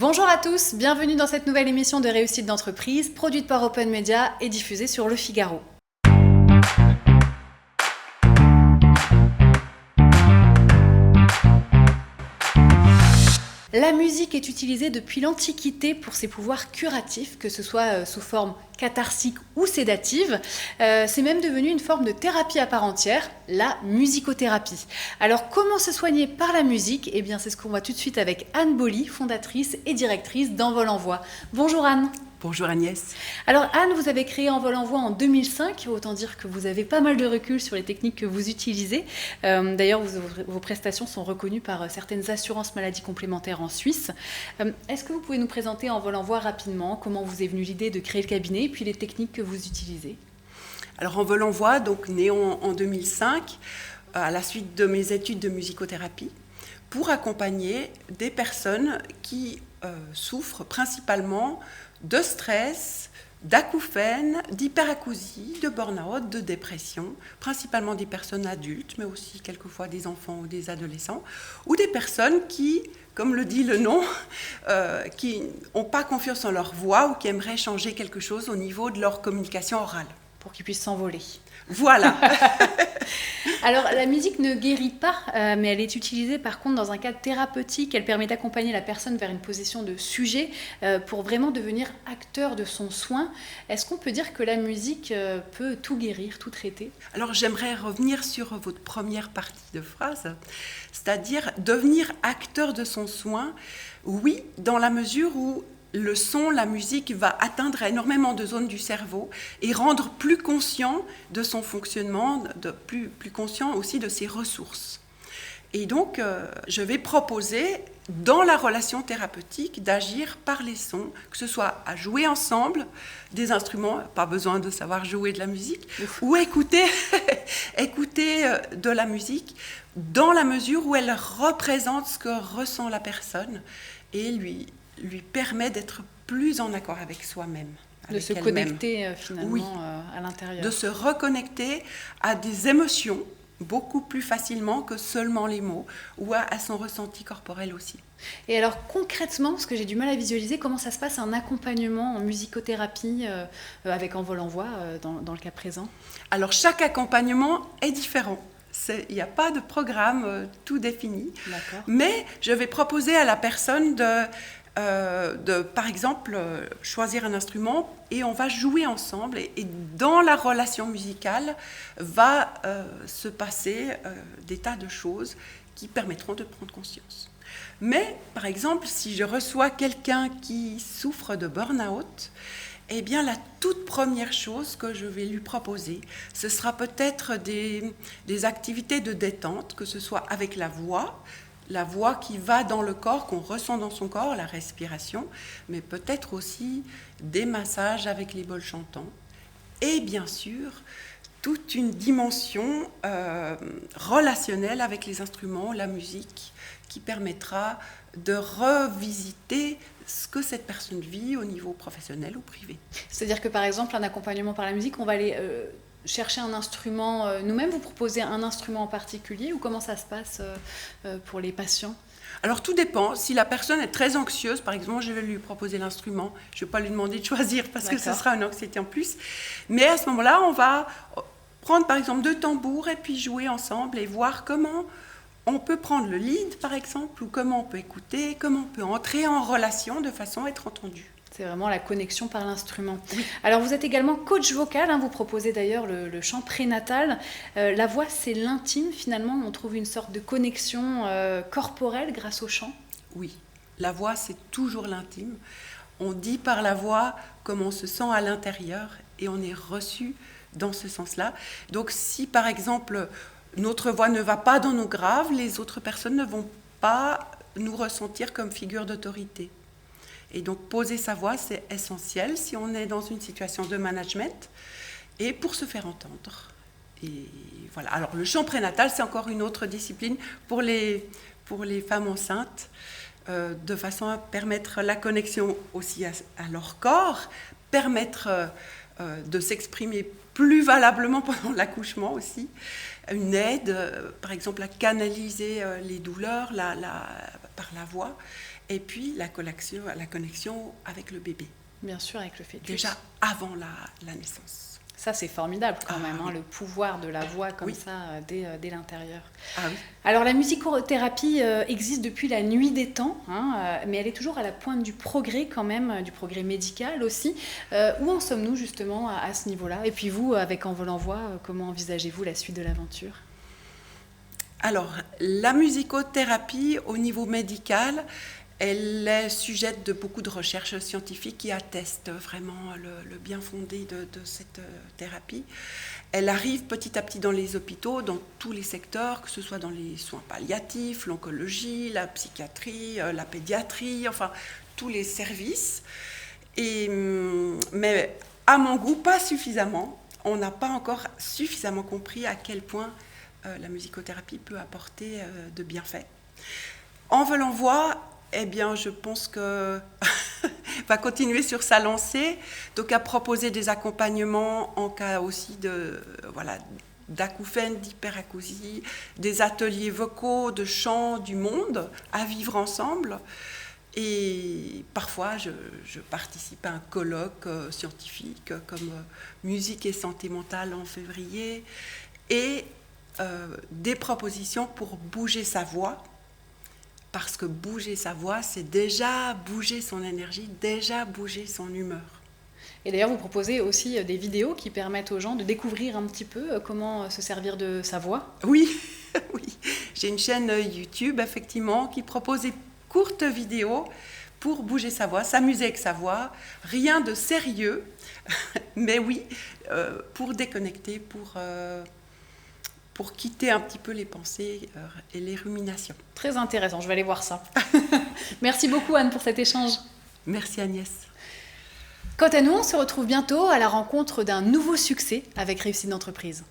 Bonjour à tous, bienvenue dans cette nouvelle émission de réussite d'entreprise, produite par Open Media et diffusée sur Le Figaro. La musique est utilisée depuis l'Antiquité pour ses pouvoirs curatifs, que ce soit sous forme catharsique ou sédative. C'est même devenu une forme de thérapie à part entière, la musicothérapie. Alors comment se soigner par la musique ? Eh bien c'est ce qu'on voit tout de suite avec Anne Boly, fondatrice et directrice d'Envol en Voix. Bonjour Anne. Bonjour Agnès. Alors Anne, vous avez créé Envol en Voix en 2005, autant dire que vous avez pas mal de recul sur les techniques que vous utilisez. D'ailleurs, vos prestations sont reconnues par certaines assurances maladies complémentaires en Suisse. Est-ce que vous pouvez nous présenter Envol en Voix rapidement, comment vous est venue l'idée de créer le cabinet et puis les techniques que vous utilisez ? Alors Envol en Voix, donc né en 2005, à la suite de mes études de musicothérapie, pour accompagner des personnes qui souffrent principalement de stress, d'acouphènes, d'hyperacousie, de burn-out, de dépression, principalement des personnes adultes, mais aussi quelquefois des enfants ou des adolescents, ou des personnes qui, comme le dit le nom, qui n'ont pas confiance en leur voix ou qui aimeraient changer quelque chose au niveau de leur communication orale. Pour qu'ils puissent s'envoler. Voilà. Alors, la musique ne guérit pas, mais elle est utilisée par contre dans un cadre thérapeutique. Elle permet d'accompagner la personne vers une position de sujet pour vraiment devenir acteur de son soin. Est-ce qu'on peut dire que la musique peut tout guérir, tout traiter ? Alors, j'aimerais revenir sur votre première partie de phrase, c'est-à-dire devenir acteur de son soin. Oui, dans la mesure où le son, la musique va atteindre énormément de zones du cerveau et rendre plus conscient de son fonctionnement, plus conscient aussi de ses ressources. Et donc, je vais proposer, dans la relation thérapeutique, d'agir par les sons, que ce soit à jouer ensemble des instruments, pas besoin de savoir jouer de la musique, ou écouter de la musique, dans la mesure où elle représente ce que ressent la personne et lui permet d'être plus en accord avec soi-même. De se connecter finalement oui, à l'intérieur. De se reconnecter à des émotions beaucoup plus facilement que seulement les mots, ou à son ressenti corporel aussi. Et alors concrètement, parce que j'ai du mal à visualiser, comment ça se passe un accompagnement en musicothérapie avec Envol en Voix dans le cas présent ? Alors chaque accompagnement est différent. Il n'y a pas de programme tout défini. D'accord. Mais je vais proposer à la personne de par exemple, choisir un instrument et on va jouer ensemble. Et dans la relation musicale va se passer des tas de choses qui permettront de prendre conscience. Mais, par exemple, si je reçois quelqu'un qui souffre de burn-out, eh bien, la toute première chose que je vais lui proposer, ce sera peut-être des activités de détente, que ce soit avec la voix qui va dans le corps, qu'on ressent dans son corps, la respiration, mais peut-être aussi des massages avec les bols chantants. Et bien sûr, toute une dimension relationnelle avec les instruments, la musique, qui permettra de revisiter ce que cette personne vit au niveau professionnel ou privé. C'est-à-dire que par exemple, un accompagnement par la musique, on va aller chercher un instrument nous-mêmes, vous proposez un instrument en particulier ou comment ça se passe pour les patients ? Alors tout dépend, si la personne est très anxieuse, par exemple, je vais lui proposer l'instrument, je ne vais pas lui demander de choisir parce que ce sera une anxiété en plus, mais à ce moment-là, on va prendre par exemple 2 tambours et puis jouer ensemble et voir comment on peut prendre le lead par exemple, ou comment on peut écouter, comment on peut entrer en relation de façon à être entendu. C'est vraiment la connexion par l'instrument. Oui. Alors vous êtes également coach vocal, vous proposez d'ailleurs le chant prénatal. La voix, c'est l'intime finalement, on trouve une sorte de connexion corporelle grâce au chant. Oui, la voix c'est toujours l'intime. On dit par la voix comment on se sent à l'intérieur et on est reçu dans ce sens-là. Donc si par exemple notre voix ne va pas dans nos graves, les autres personnes ne vont pas nous ressentir comme figure d'autorité. Et donc, poser sa voix, c'est essentiel si on est dans une situation de management et pour se faire entendre. Et voilà. Alors, le chant prénatal, c'est encore une autre discipline pour les femmes enceintes, de façon à permettre la connexion aussi à leur corps, permettre de s'exprimer plus valablement pendant l'accouchement aussi, une aide, par exemple, à canaliser les douleurs par la voix. et puis la connexion avec le bébé. Bien sûr, avec le fœtus. Déjà avant la naissance. Ça, c'est formidable quand même, oui. le pouvoir de la voix comme Oui. ça dès l'intérieur. Ah oui. Alors, la musicothérapie existe depuis la nuit des temps, mais elle est toujours à la pointe du progrès quand même, du progrès médical aussi. Où en sommes-nous justement à ce niveau-là? Et puis vous, avec Envol en Voix, comment envisagez-vous la suite de l'aventure? Alors, la musicothérapie au niveau médical, elle est sujette de beaucoup de recherches scientifiques qui attestent vraiment le bien fondé de cette thérapie. Elle arrive petit à petit dans les hôpitaux, dans tous les secteurs, que ce soit dans les soins palliatifs, l'oncologie, la psychiatrie, la pédiatrie, enfin tous les services. Mais à mon goût, pas suffisamment. On n'a pas encore suffisamment compris à quel point la musicothérapie peut apporter de bienfaits. Envol en Voix, eh bien, je pense que va continuer sur sa lancée, donc à proposer des accompagnements en cas aussi d'acouphènes, d'hyperacousie, des ateliers vocaux, de chant du monde à vivre ensemble. Et parfois, je participe à un colloque scientifique comme musique et santé mentale en février, et des propositions pour bouger sa voix. Parce que bouger sa voix, c'est déjà bouger son énergie, déjà bouger son humeur. Et d'ailleurs, vous proposez aussi des vidéos qui permettent aux gens de découvrir un petit peu comment se servir de sa voix. Oui, oui. J'ai une chaîne YouTube, effectivement, qui propose des courtes vidéos pour bouger sa voix, s'amuser avec sa voix. Rien de sérieux, mais oui, pour déconnecter, pour quitter un petit peu les pensées et les ruminations. Très intéressant, je vais aller voir ça. Merci beaucoup Anne pour cet échange. Merci Agnès. Quant à nous, on se retrouve bientôt à la rencontre d'un nouveau succès avec Réussite d'entreprise.